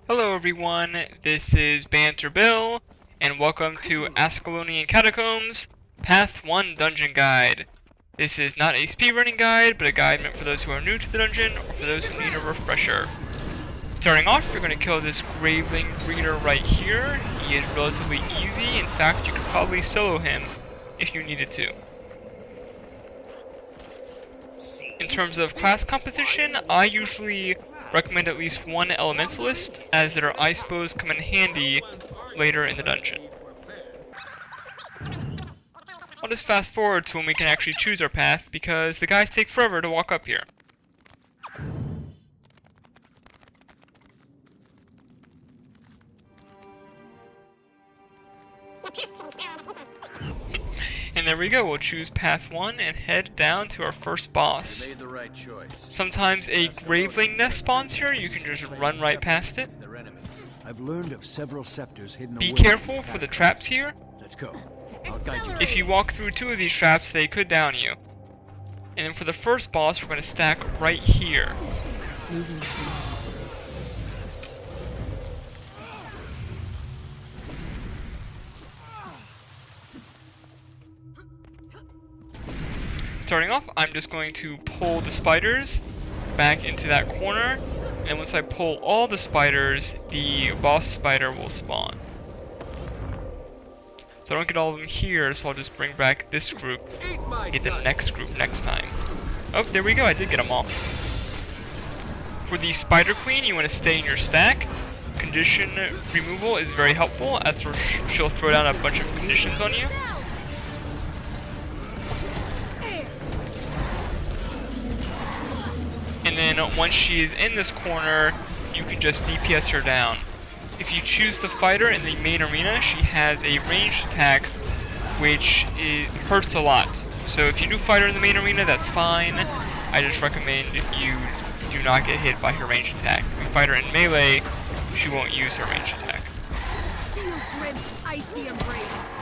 Hello everyone, this is Banter Bill, and welcome to Ascalonian Catacombs, Path 1 Dungeon Guide. This is not a speedrunning guide, but a guide meant for those who are new to the dungeon, or for those who need a refresher. Starting off, you're going to kill this Graveling breeder right here. He is relatively easy, in fact you could probably solo him if you needed to. In terms of class composition, I usually recommend at least one elementalist, as their ice bows come in handy later in the dungeon. I'll just fast forward to when we can actually choose our path, because the guys take forever to walk up here. And there we go, we'll choose path 1 and head down to our first boss. Made the right choice. Sometimes a Graveling nest spawns here, you can just run right past it. I've learned of several scepters hidden Be away careful in for the these traps here. Let's go. I'll guide you. If you walk through 2 of these traps, they could down you. And then for the first boss, we're going to stack right here. Starting off, I'm just going to pull the spiders back into that corner, and once I pull all the spiders, the boss spider will spawn. So I don't get all of them here, so I'll just bring back this group and get the next group next time. Oh, there we go, I did get them all. For the Spider Queen, you want to stay in your stack. Condition removal is very helpful, as she'll throw down a bunch of conditions on you. And then once she is in this corner, you can just DPS her down. If you choose to fight her in the main arena, she has a ranged attack, which hurts a lot. So if you do fight her in the main arena, that's fine. I just recommend you do not get hit by her ranged attack. If you fight her in melee, she won't use her ranged attack. Feel Grim's icy embrace.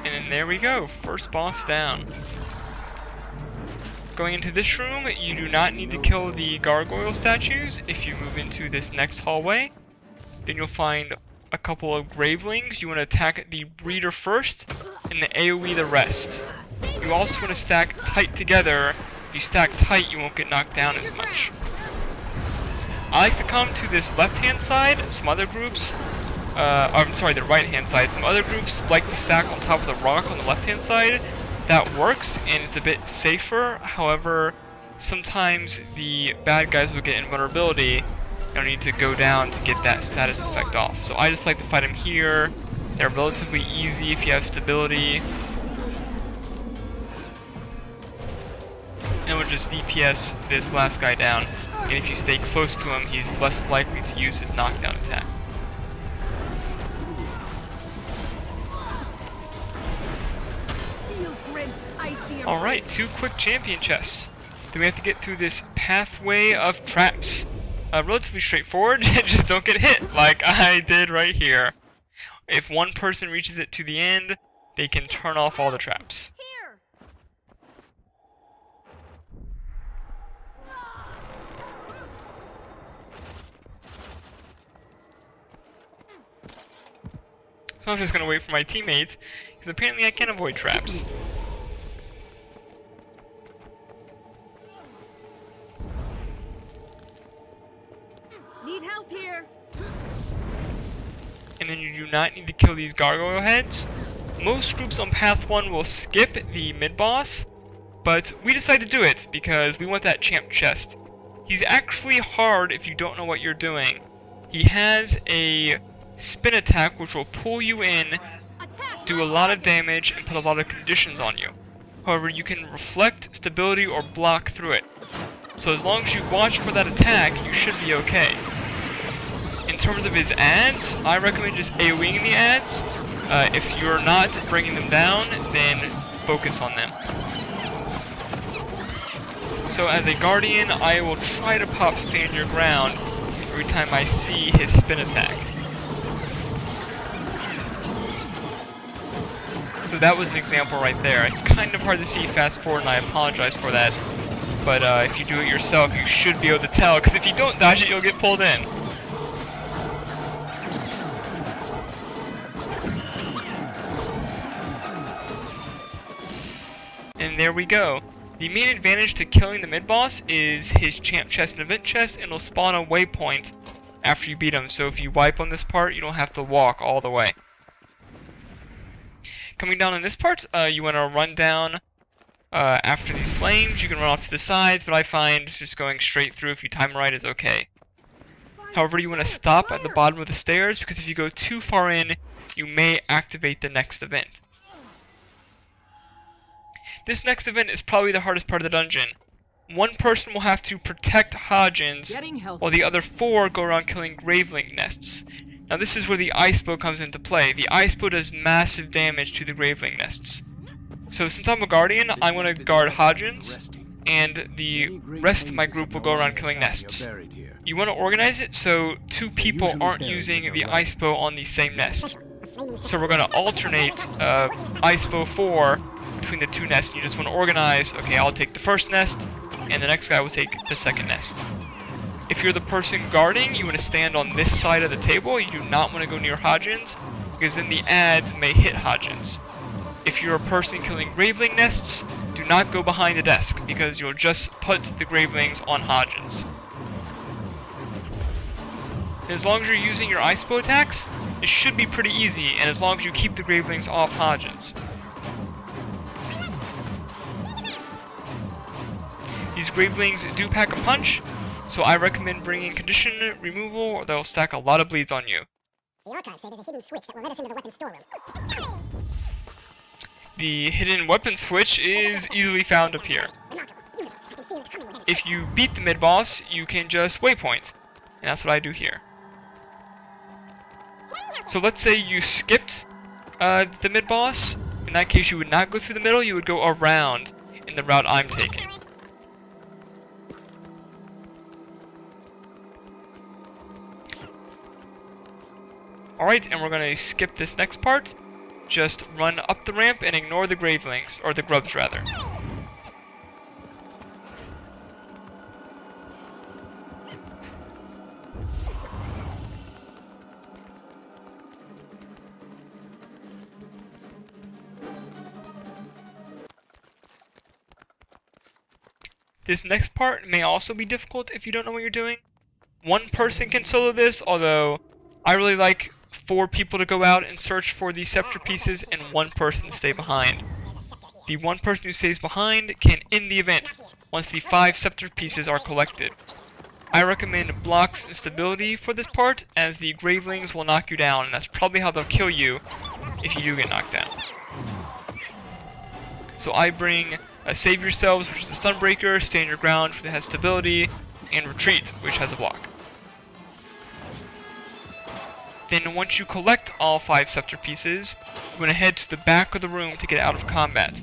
And there we go, first boss down. Going into this room, you do not need to kill the gargoyle statues. If you move into this next hallway, then you'll find a couple of gravelings. You want to attack the breeder first, and the AoE the rest. You also want to stack tight together. If you stack tight, you won't get knocked down as much. I like to come to this left-hand side. Some other groups I'm sorry, the right-hand side. Some other groups like to stack on top of the rock on the left-hand side. That works, and it's a bit safer. However, sometimes the bad guys will get invulnerability. You'll need to go down to get that status effect off. So I just like to fight them here. They're relatively easy if you have stability. And we'll just DPS this last guy down. And if you stay close to him, he's less likely to use his knockdown attack. Alright, 2 quick champion chests. Then we have to get through this pathway of traps. Relatively straightforward, just don't get hit like I did right here. If one person reaches it to the end, they can turn off all the traps. So I'm just gonna wait for my teammates, because apparently I can avoid traps. Need help here. And then you do not need to kill these gargoyle heads. Most groups on path 1 will skip the mid-boss, but we decided to do it because we want that champ chest. He's actually hard if you don't know what you're doing. He has a spin attack which will pull you in, do a lot of damage, and put a lot of conditions on you. However, you can reflect, stability, or block through it. So as long as you watch for that attack, you should be okay. In terms of his ads, I recommend just AoEing the ads. If you're not bringing them down, then focus on them. So as a guardian, I will try to pop stand your ground. every time I see his spin attack. So that was an example right there. It's kind of hard to see fast forward, and I apologize for that. But if you do it yourself, you should be able to tell, because if you don't dodge it, you'll get pulled in. And there we go. The main advantage to killing the mid-boss is his champ chest and event chest, and it'll spawn a waypoint after you beat him. So if you wipe on this part, you don't have to walk all the way. Coming down in this part, you want to run down after these flames. You can run off to the sides, but I find just going straight through if you time it right is okay. However, you want to stop at the bottom of the stairs, because if you go too far in, you may activate the next event. This next event is probably the hardest part of the dungeon. One person will have to protect Hodins, while the other 4 go around killing Graveling nests. Now this is where the ice bow comes into play. The ice bow does massive damage to the Graveling nests. So since I'm a guardian, I'm going to guard Hodins, and the rest of my group will go around killing nests. You want to organize it so 2 people aren't using the ice bow on the same nest. So we're going to alternate ice bow 4 between the 2 nests. You just want to organize, okay, I'll take the first nest, and the next guy will take the second nest. If you're the person guarding, you want to stand on this side of the table. You do not want to go near Hodins, because then the adds may hit Hodins. If you're a person killing Graveling nests, do not go behind the desk, because you'll just put the Gravelings on Hodins. And as long as you're using your ice bow attacks, it should be pretty easy, and as long as you keep the Gravelings off Hodins. These Gravelings do pack a punch, so I recommend bringing condition removal, or they'll stack a lot of bleeds on you. The archives say there's a hidden switch that will let us into the weapons storeroom. The hidden weapon switch is easily found up here. If you beat the mid-boss, you can just waypoint, and that's what I do here. So let's say you skipped the mid-boss. In that case, you would not go through the middle, you would go around in the route I'm taking. Alright, and we're going to skip this next part. Just run up the ramp and ignore the Gravelings, or the grubs rather. This next part may also be difficult if you don't know what you're doing. One person can solo this, although I really like 4 people to go out and search for the scepter pieces and 1 person to stay behind. The 1 person who stays behind can end the event once the 5 scepter pieces are collected. I recommend blocks and stability for this part, as the Gravelings will knock you down, and that's probably how they'll kill you if you do get knocked down. So I bring Save Yourselves, which is a Stunbreaker, Stand Your Ground, which has stability, and Retreat, which has a block. Then once you collect all 5 scepter pieces, you want to head to the back of the room to get out of combat.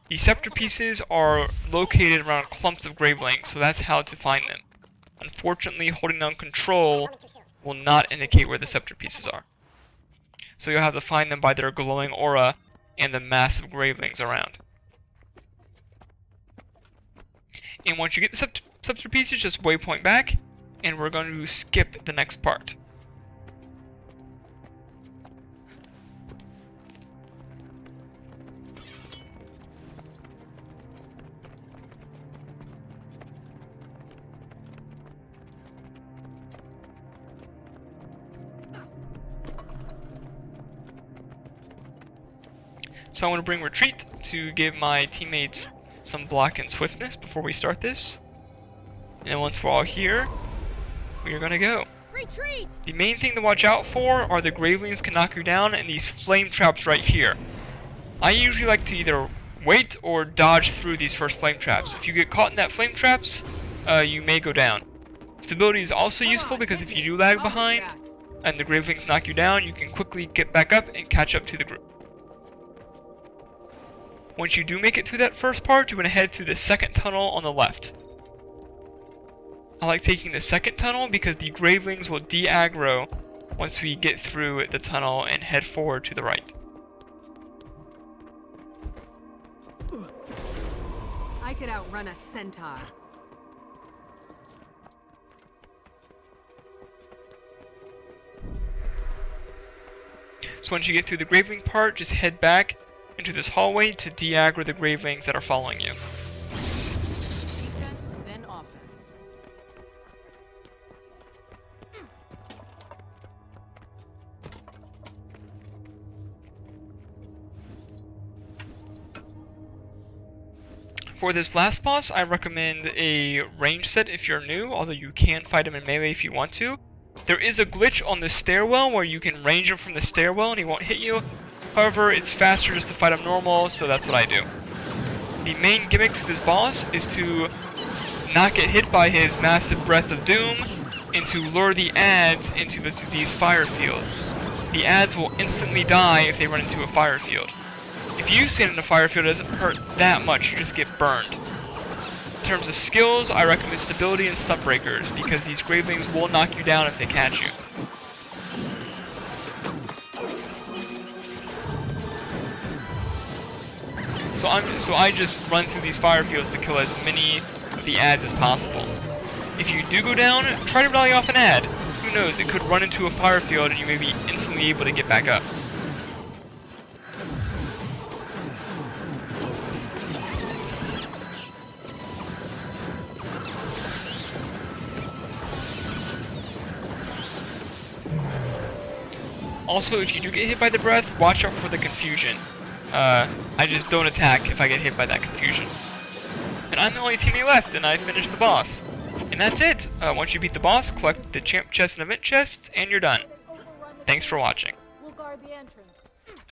The scepter pieces are located around clumps of Gravelings, so that's how to find them. Unfortunately, holding down control will not indicate where the scepter pieces are. So you'll have to find them by their glowing aura and the massive Gravelings around. And once you get the scepter pieces, just waypoint back, and we're going to skip the next part. So I want to bring Retreat to give my teammates some block and swiftness before we start this. And once we're all here, we are going to go. Retreat! The main thing to watch out for are the Gravelings can knock you down and these flame traps right here. I usually like to either wait or dodge through these first flame traps. If you get caught in that flame traps, you may go down. Stability is also useful because if you do lag behind and the Gravelings knock you down, you can quickly get back up and catch up to the group. Once you do make it through that first part, you want to head through the second tunnel on the left. I like taking the second tunnel because the gravelings will de-aggro once we get through the tunnel and head forward to the right. I could outrun a centaur. So once you get through the graveling part, just head back into this hallway to de-aggro the gravelings that are following you. Defense, then offense. For this last boss, I recommend a range set if you're new, although you can fight him in melee if you want to. There is a glitch on the stairwell where you can range him from the stairwell and he won't hit you. However, it's faster just to fight him normal, so that's what I do. The main gimmick to this boss is to not get hit by his massive breath of doom and to lure the adds into these fire fields. The adds will instantly die if they run into a fire field. If you stand in a fire field, it doesn't hurt that much, you just get burned. In terms of skills, I recommend stability and stump breakers because these gravelings will knock you down if they catch you. So I just run through these fire fields to kill as many of the adds as possible. If you do go down, try to rally off an add. Who knows, it could run into a fire field and you may be instantly able to get back up. Also, if you do get hit by the breath, watch out for the confusion. I just don't attack if I get hit by that confusion. And I'm the only teammate left, and I finished the boss. And that's it. Once you beat the boss, collect the champ chest and event chest, and you're done. Thanks for watching. We'll guard the entrance.